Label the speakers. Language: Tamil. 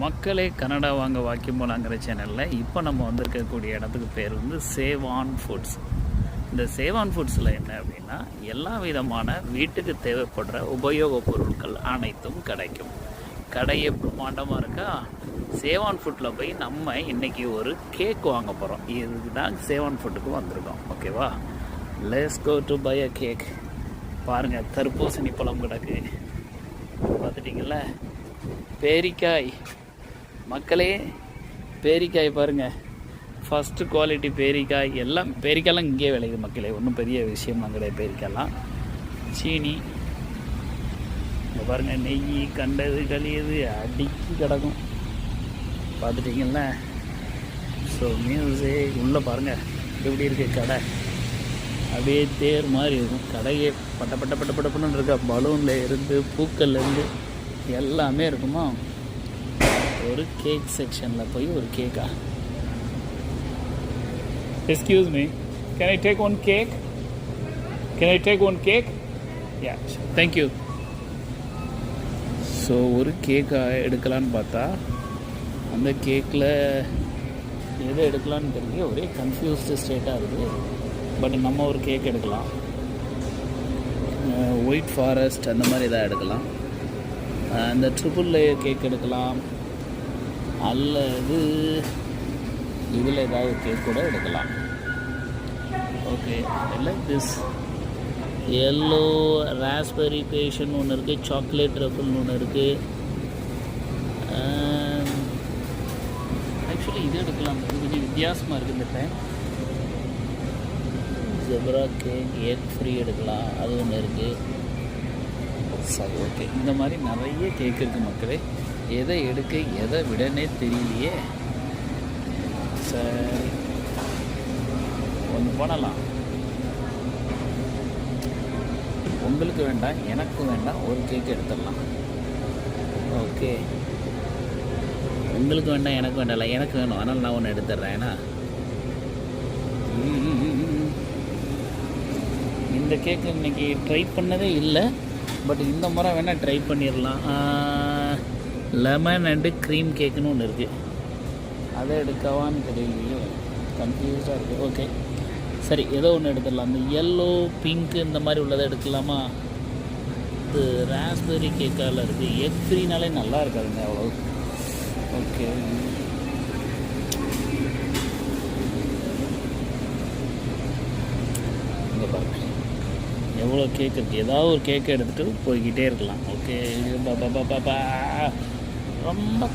Speaker 1: மக்களே கனடா வாங்க வாக்கியம் போலாங்கிற சேனலில் இப்போ நம்ம வந்திருக்கக்கூடிய இடத்துக்கு பேர் வந்து சேவான் ஃபுட்ஸ். இந்த சேவான் ஃபுட்ஸில் என்ன அப்படின்னா எல்லா விதமான வீட்டுக்கு தேவைப்படுற உபயோகப் பொருட்கள் அனைத்தும் கிடைக்கும். கடையே பிரம்மாண்டமாக இருக்கா. சேவான் ஃபுட்டில் போய் நம்ம இன்றைக்கி ஒரு கேக் வாங்க போகிறோம். இதுக்கு தான் சேவான் ஃபுட்டுக்கு வந்திருக்கோம். ஓகேவா, let's go to buy a cake. பாருங்கள், தர்பூசணி பழம் கிடக்கு பார்த்துட்டிங்கள. பேரிக்காய் மக்களே, பேரிக்காய் பாருங்கள், ஃபஸ்ட்டு குவாலிட்டி பேரிக்காய். எல்லாம் பேரிக்காயெல்லாம் இங்கே விளையுது மக்களே, ஒன்றும் பெரிய விஷயம்லாம் கிடையாது. பேரிக்காயெல்லாம் சீனி இங்கே பாருங்கள், நெய் கண்டது கழியது அடிக்கி கிடக்கும் பார்த்துட்டிங்கள. ஸோ மியூசிக் உள்ளே பாருங்கள் எப்படி இருக்குது கடை, அப்படியே தேர் மாதிரி இருக்கும் கடையே. பட்ட பட்ட பட்ட பட்டப்பன்னு இருக்கா. பலூனில் இருந்து பூக்கள்லேருந்து எல்லாமே இருக்குமா. ஒரு கேக் செக்ஷனில் போய் ஒரு கேக்கா. Excuse me, can I take one cake? Can I take one cake? Yeah, thank you. So ஒரு கேக்கை எடுக்கலான்னு பார்த்தா அந்த கேக்கில் எதை எடுக்கலான்னு தெரியல, ஒரே கன்ஃபியூஸ்டு ஸ்டேட்டாக இருக்குது. பட் நம்ம ஒரு கேக் எடுக்கலாம், ஒயிட் ஃபாரஸ்ட் அந்த மாதிரி எதாவது எடுக்கலாம். அந்த ட்ரிபிள் லேயர் கேக் எடுக்கலாம், அல்லது இதில் ஏதாவது கேக் கூட எடுக்கலாம். Okay, like this yellow raspberry passion ஒன்று இருக்குது, சாக்லேட் ரஃபிள்னு ஒன்று இருக்குது. ஆக்சுவலி இது எடுக்கலாம், இது கொஞ்சம் வித்தியாசமாக இருக்குது இந்த time. Zebra cake egg free எடுக்கலாம், அது ஒன்று இருக்குது. சரி, ஓகே, இந்த மாதிரி நிறைய கேக் இருக்குது மக்களே. எதை எடுக்க எதை விடனே தெரியலையே. சரி, ஒன்று பண்ணலாம். உங்களுக்கு வேண்டாம், எனக்கு வேண்டாம், ஒரு கேக் எடுத்துடலாம். ஓகே, உங்களுக்கு வேண்டாம், எனக்கு வேண்டாம்ல, எனக்கு வேணும், அதனால் நான் ஒன்று எடுத்துடுறேன். ஏன்னா இந்த கேக்கு இன்றைக்கி ட்ரை பண்ணதே இல்லை, பட் இந்த முறை வேணால் ட்ரை பண்ணிடலாம். லெமன் அண்டு க்ரீம் கேக்குன்னு ஒன்று இருக்குது, அதை எடுக்கவான்னு தெரியலையே, கன்ஃபியூஸாக இருக்குது. ஓகே சரி, ஏதோ ஒன்று எடுத்துடலாம். இந்த எல்லோ பிங்க்கு இந்த மாதிரி உள்ளதை எடுக்கலாமா? இது ராஸ்பெரி கேக்கால் இருக்குது. எக் ஃப்ரீனாலே நல்லா இருக்காதுங்க அவ்வளோ. ஓகே, இங்கே பாருங்க எவ்வளோ கேக் இருக்குது. ஏதாவது ஒரு கேக்கை எடுத்துகிட்டு போய்கிட்டே இருக்கலாம். ஓகே, பாப்பா ரொம்ப